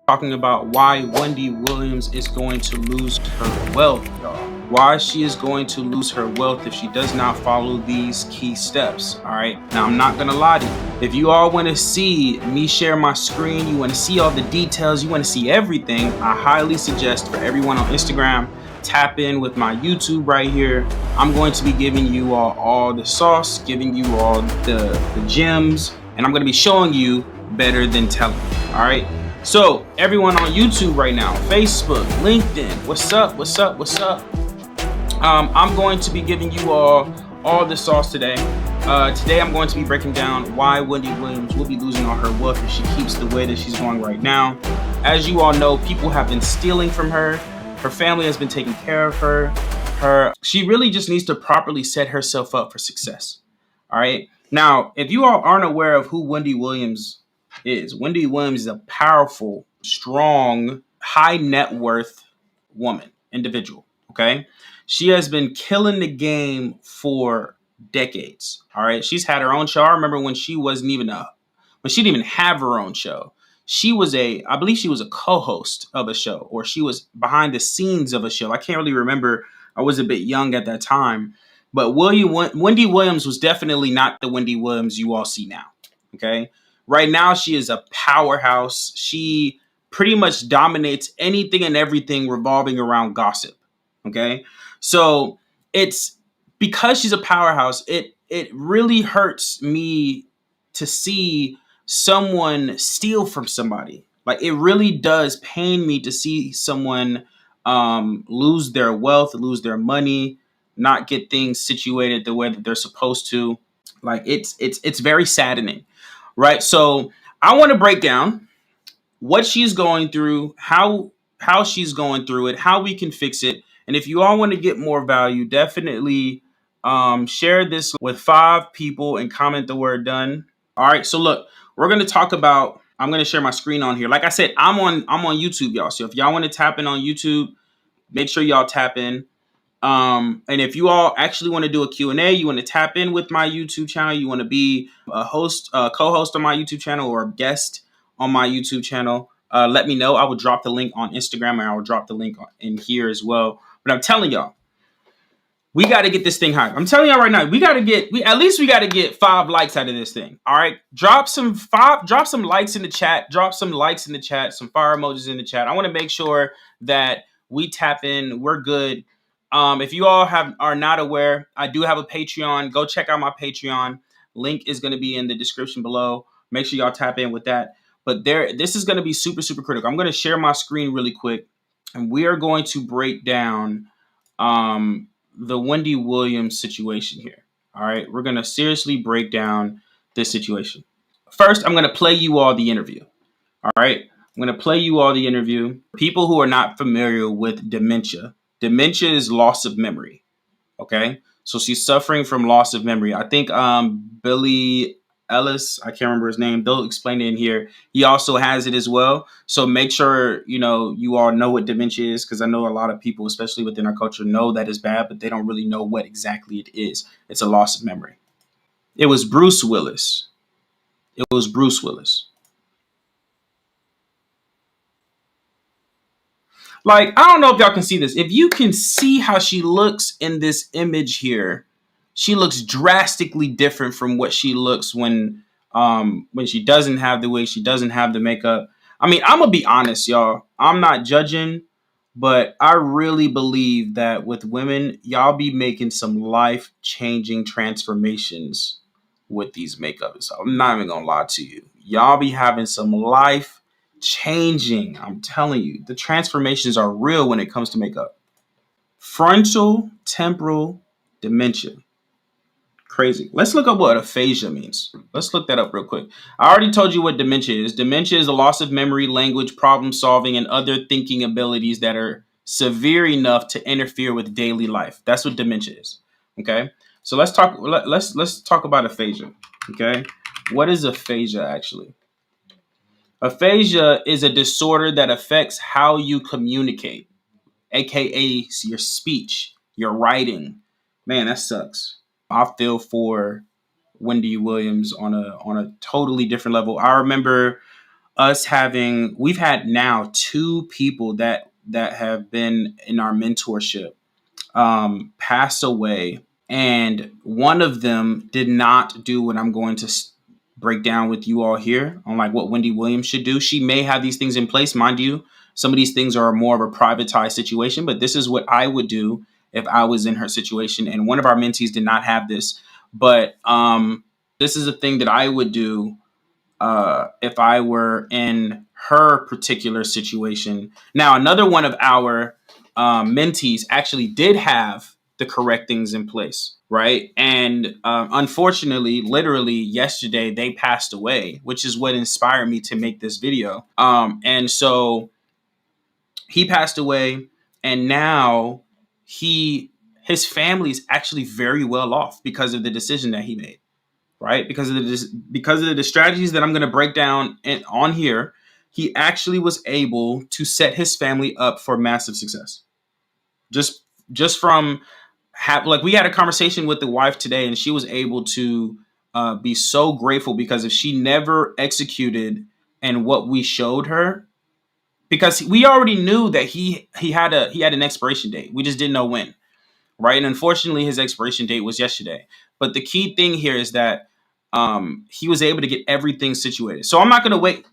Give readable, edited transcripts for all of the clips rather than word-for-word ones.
talking about why Wendy Williams is going to lose her wealth, y'all. Why she is going to lose her wealth if she does not follow these key steps. All right. Now, I'm not going to lie to you. If you all want to see me share my screen, you want to see all the details, you want to see everything, I highly suggest for everyone on Instagram, tap in with my YouTube right here. I'm going to be giving you all the sauce, giving you all the gems, and I'm going to be showing you better than telling. All right. So everyone on YouTube right now, Facebook, LinkedIn, what's up? What's up? What's up? I'm going to be giving you all the sauce today. Today I'm going to be breaking down why Wendy Williams will be losing all her wealth if she keeps the way that she's going right now. As you all know, people have been stealing from her. Her family has been taking care of her. She really just needs to properly set herself up for success. All right. Now, if you all aren't aware of who Wendy Williams is, Wendy Williams is a powerful, strong, high net worth individual. Okay. She has been killing the game for decades. All right. She's had her own show. I remember when she wasn't even when she didn't even have her own show. I believe she was a co-host of a show, or she was behind the scenes of a show. I can't really remember. I was a bit young at that time. But Wendy Williams was definitely not the Wendy Williams you all see now. Okay. Right now, she is a powerhouse. She pretty much dominates anything and everything revolving around gossip. Okay. So it's because she's a powerhouse, it really hurts me to see someone steal from somebody. Like, it really does pain me to see someone lose their wealth, lose their money, not get things situated the way that they're supposed to. Like, it's very saddening, right? So I want to break down what she's going through, how she's going through it, how we can fix it. And if you all want to get more value, definitely share this with 5 people and comment the word done. All right. So look, we're going to talk about, I'm going to share my screen on here. Like I said, I'm on YouTube, y'all. So if y'all want to tap in on YouTube, make sure y'all tap in. And if you all actually want to do a Q&A, you want to tap in with my YouTube channel, you want to be a host, co-host on my YouTube channel, or a guest on my YouTube channel, let me know. I will drop the link on Instagram, and I will drop the link in here as well. But I'm telling y'all, we got to get this thing high. I'm telling y'all right now, we got to get 5 likes out of this thing. All right. Drop some likes in the chat, some fire emojis in the chat. I want to make sure that we tap in. We're good. If you all are not aware, I do have a Patreon. Go check out my Patreon. Link is going to be in the description below. Make sure y'all tap in with that. But this is going to be super, super critical. I'm going to share my screen really quick, and we are going to break down the Wendy Williams situation here. All right. We're going to seriously break down this situation. First, I'm going to play you all the interview. All right. I'm going to play you all the interview. People who are not familiar with dementia. Dementia is loss of memory. Okay. So she's suffering from loss of memory. I think Billy Ellis, I can't remember his name, they'll explain it in here. He also has it as well. So make sure, you all know what dementia is, because I know a lot of people, especially within our culture, know that it's bad, but they don't really know what exactly it is. It's a loss of memory. It was Bruce Willis. Like, I don't know if y'all can see this. If you can see how she looks in this image here, she looks drastically different from what she looks when she doesn't have the wig, she doesn't have the makeup. I mean, I'm gonna be honest, y'all. I'm not judging, but I really believe that with women, y'all be making some life-changing transformations with these makeups. I'm not even gonna lie to you. Y'all be having some life changing. I'm telling you, the transformations are real when it comes to makeup. Frontal temporal dementia. Crazy. Let's look up what aphasia means. Let's look that up real quick. I already told you what dementia is. Dementia is a loss of memory, language, problem solving, and other thinking abilities that are severe enough to interfere with daily life. That's what dementia is. Okay. So let's talk about aphasia. Okay. What is aphasia actually? Aphasia is a disorder that affects how you communicate, aka your speech, your writing. Man, that sucks. I feel for Wendy Williams on a totally different level. I remember we've had now two people that have been in our mentorship pass away, and one of them did not do what I'm going to break down with you all here on like what Wendy Williams should do. She may have these things in place, mind you. Some of these things are more of a privatized situation, but this is what I would do if I was in her situation. And one of our mentees did not have this, but this is a thing that I would do if I were in her particular situation. Now, another one of our mentees actually did have the correct things in place, right? And unfortunately, literally yesterday, they passed away, which is what inspired me to make this video. And so he passed away, and now his family is actually very well off because of the decision that he made, right? Because of the strategies that I'm going to break down on here. He actually was able to set his family up for massive success. Just from like, we had a conversation with the wife today, and she was able to be so grateful, because if she never executed and what we showed her, because we already knew that he had an expiration date, we just didn't know when, right? And unfortunately, his expiration date was yesterday. But the key thing here is that he was able to get everything situated. So I'm not gonna wait.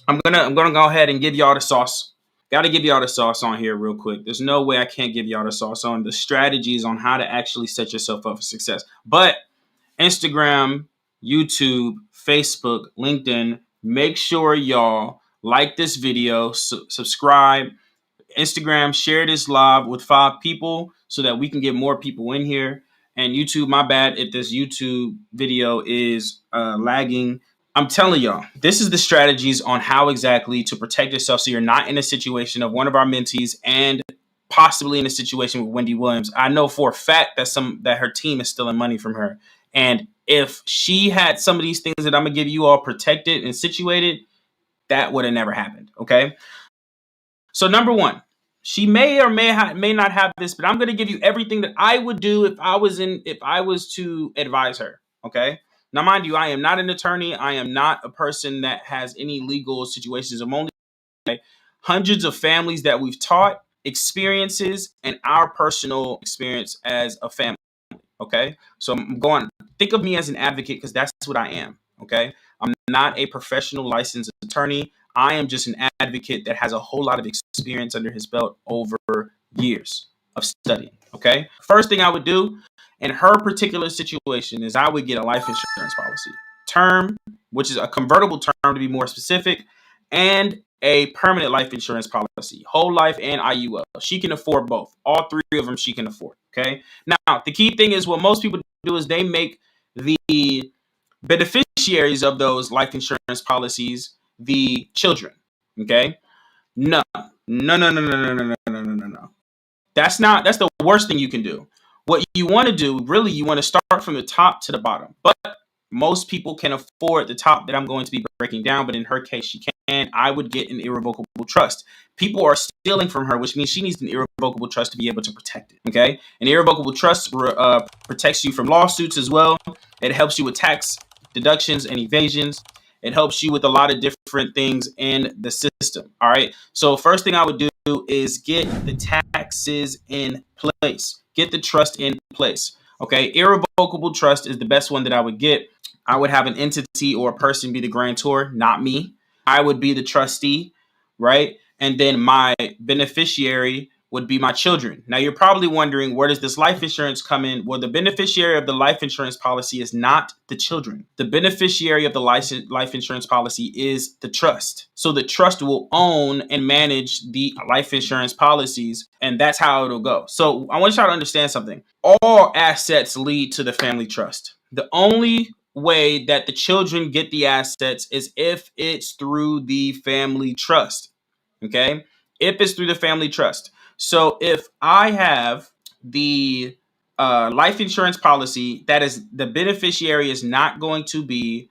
I'm gonna go ahead and give y'all the sauce. Got to give y'all the sauce on here real quick. There's no way I can't give y'all the sauce on the strategies on how to actually set yourself up for success. But Instagram, YouTube, Facebook, LinkedIn, make sure y'all like this video, subscribe. Instagram, share this live with 5 people so that we can get more people in here. And YouTube, my bad if this YouTube video is lagging. I'm telling y'all, this is the strategies on how exactly to protect yourself so you're not in a situation of one of our mentees and possibly in a situation with Wendy Williams. I know for a fact that her team is stealing money from her. And if she had some of these things that I'm going to give you all protected and situated, that would have never happened, okay? So number one, she may or may not have this, but I'm going to give you everything that I would do if I was to advise her. Okay. Now, mind you, I am not an attorney. I am not a person that has any legal situations. I'm only hundreds of families that we've taught, experiences, and our personal experience as a family. Okay. So think of me as an advocate, because that's what I am. Okay. I'm not a professional licensed attorney. I am just an advocate that has a whole lot of experience under his belt over years of studying. Okay. First thing I would do in her particular situation is I would get a life insurance policy, term, which is a convertible term to be more specific, and a permanent life insurance policy, whole life and IUL. She can afford both. All 3 of them she can afford. Okay. Now, the key thing is what most people do is they make the beneficiaries of those life insurance policies the children. Okay. No. No, no, no, no, no, no, no, no, no, no. That's the worst thing you can do. What you want to do, really, you want to start from the top to the bottom. But most people can afford the top that I'm going to be breaking down, but in her case, she can. I would get an irrevocable trust. People are stealing from her, which means she needs an irrevocable trust to be able to protect it. Okay. An irrevocable trust protects you from lawsuits as well. It helps you with tax deductions and evasions. It helps you with a lot of different things in the system. All right. So first thing I would do is get the taxes in place. Get the trust in place. Okay. Irrevocable trust is the best one that I would get. I would have an entity or a person be the grantor, not me. I would be the trustee, right? And then my beneficiary would be my children. Now, you're probably wondering, where does this life insurance come in? Well, the beneficiary of the life insurance policy is not the children. The beneficiary of the life insurance policy is the trust. So the trust will own and manage the life insurance policies, and that's how it'll go. So I want y'all to understand something. All assets lead to the family trust. The only way that the children get the assets is if it's through the family trust. Okay? If it's through the family trust. So if I have the life insurance policy, that is, the beneficiary is not going to be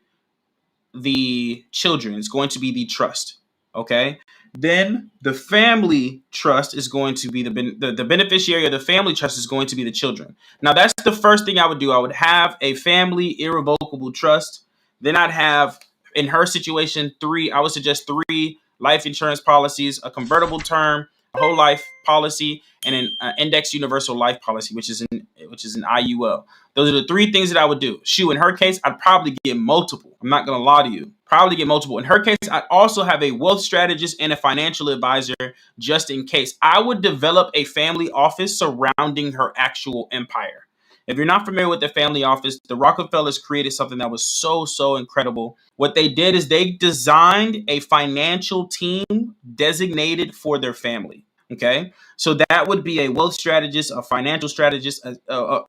the children, it's going to be the trust. Okay. Then the family trust is going to be the beneficiary of the family trust is going to be the children. Now, that's the first thing I would do. I would have a family irrevocable trust. Then I'd have in her situation, I would suggest 3 life insurance policies, a convertible term, a whole life policy, and an index universal life policy, which is an IUL. Those are the 3 things that I would do. Shoot, in her case, I'd probably get multiple. I'm not gonna lie to you. Probably get multiple. In her case, I'd also have a wealth strategist and a financial advisor just in case. I would develop a family office surrounding her actual empire. If you're not familiar with the family office, the Rockefellers created something that was so incredible. What they did is they designed a financial team designated for their family. Okay, so that would be a wealth strategist, a financial strategist,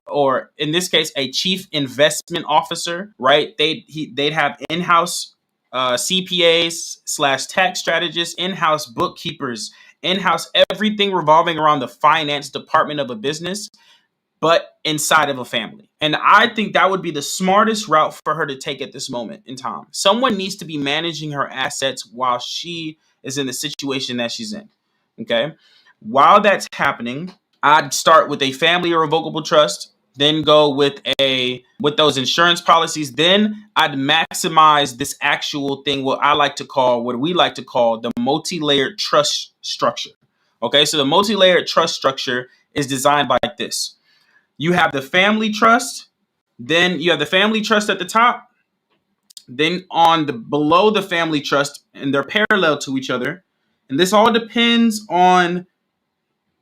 or in this case, a chief investment officer. Right? They'd have in-house CPAs / tax strategists, in-house bookkeepers, in-house everything revolving around the finance department of a business, but inside of a family. And I think that would be the smartest route for her to take at this moment in time. Someone needs to be managing her assets while she is in the situation that she's in. Okay. While that's happening, I'd start with a family irrevocable trust, then go with those insurance policies. Then I'd maximize this actual thing, what we like to call the multi-layered trust structure. Okay. So the multi-layered trust structure is designed like this. You have the family trust, then you have the family trust at the top, then below the family trust, and they're parallel to each other. And this all depends on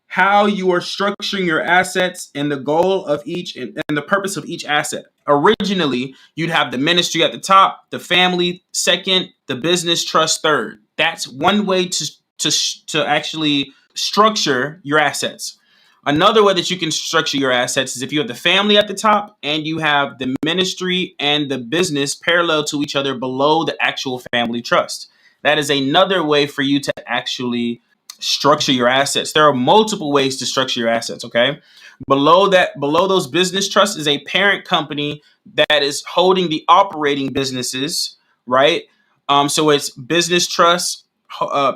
how you are structuring your assets and the goal of each and the purpose of each asset. Originally, you'd have the ministry at the top, the family second, the business trust third. That's one way to actually structure your assets. Another way that you can structure your assets is if you have the family at the top and you have the ministry and the business parallel to each other below the actual family trust. That is another way for you to actually structure your assets. There are multiple ways to structure your assets, okay? Below those business trusts is a parent company that is holding the operating businesses, right? So it's business trust,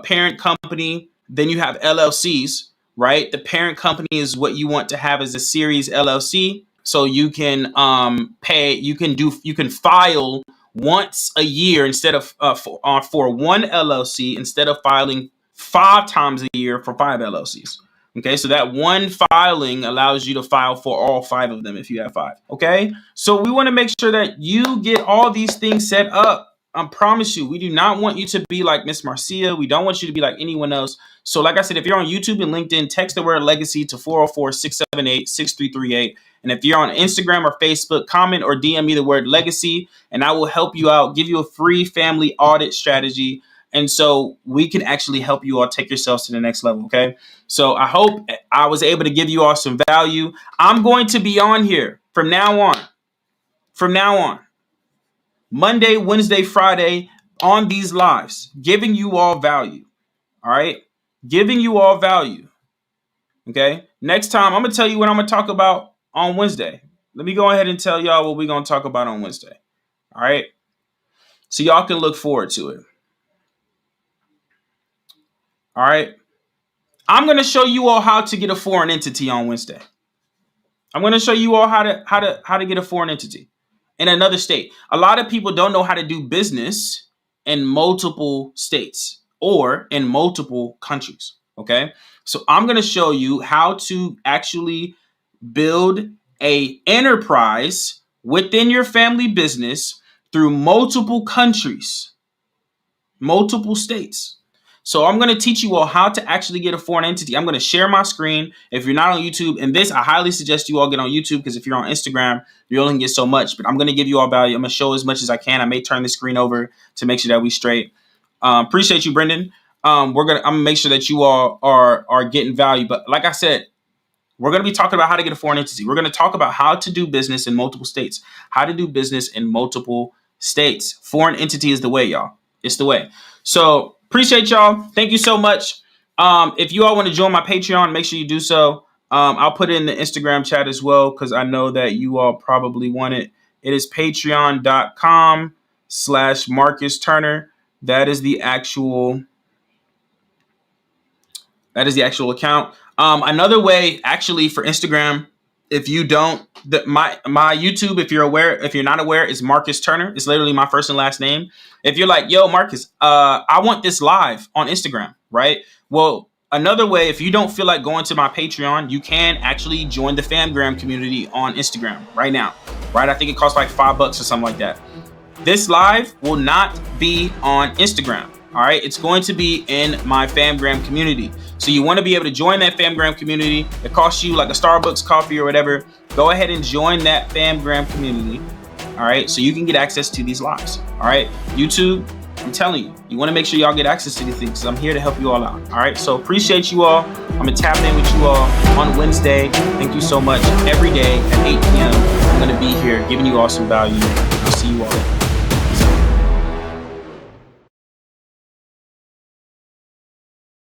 parent company, then you have LLCs, right? The parent company is what you want to have as a series LLC. So you can you can file once a year instead of for one LLC instead of filing 5 times a year for 5 LLCs. Okay, so that one filing allows you to file for all 5 of them if you have 5. Okay, so we want to make sure that you get all these things set up. I promise you, we do not want you to be like Miss Marcia. We don't want you to be like anyone else. So like I said, if you're on YouTube and LinkedIn, text the word legacy to 404-678-6338. And if you're on Instagram or Facebook, comment or DM me the word legacy, and I will help you out, give you a free family audit strategy. And so we can actually help you all take yourselves to the next level, okay? So I hope I was able to give you all some value. I'm going to be on here from now on. Monday, Wednesday, Friday on these lives, giving you all value. All right? Giving you all value. Okay? Next time, I'm going to tell you what I'm going to talk about on Wednesday. Let me go ahead and tell y'all what we're going to talk about on Wednesday. All right? So y'all can look forward to it. All right? I'm going to show you all how to get a foreign entity on Wednesday. I'm going to show you all how to get a foreign entity in another state. A lot of people don't know how to do business in multiple states or in multiple countries. Okay. So I'm going to show you how to actually build a enterprise within your family business through multiple countries, multiple states. So I'm going to teach you all how to actually get a foreign entity. I'm going to share my screen. If you're not on YouTube, and this, I highly suggest you all get on YouTube, because if you're on Instagram, you only can get so much. But I'm going to give you all value. I'm going to show as much as I can. I may turn the screen over to make sure that we straight. Appreciate you, Brendan. I'm going to make sure that you all are getting value. But like I said, we're going to be talking about how to get a foreign entity. We're going to talk about how to do business in multiple states. How to do business in multiple states. Foreign entity is the way, y'all. It's the way. So appreciate y'all. Thank you so much. If you all want to join my Patreon, make sure you do so. I'll put it in the Instagram chat as well, because I know that you all probably want it. It is patreon.com/Markus Turner. That is the actual account. Another way, actually, for Instagram, If you don't, my YouTube, if you're not aware, is Marcus Turner. It's literally my first and last name. If you're like, yo, Marcus, I want this live on Instagram, right? Well, another way, if you don't feel like going to my Patreon, you can actually join the Famgram community on Instagram right now, right? I think it costs like $5 or something like that. This live will not be on Instagram. All right, it's going to be in my Famgram community. So you want to be able to join that Famgram community. It costs you like a Starbucks coffee or whatever. Go ahead and join that Famgram community. All right, so you can get access to these lives. All right, YouTube, I'm telling you, you want to make sure y'all get access to these things because I'm here to help you all out. All right, so appreciate you all. I'm gonna tap in with you all on Wednesday. Thank you so much. Every day at 8 p.m. I'm gonna be here giving you all some value. I'll see you all.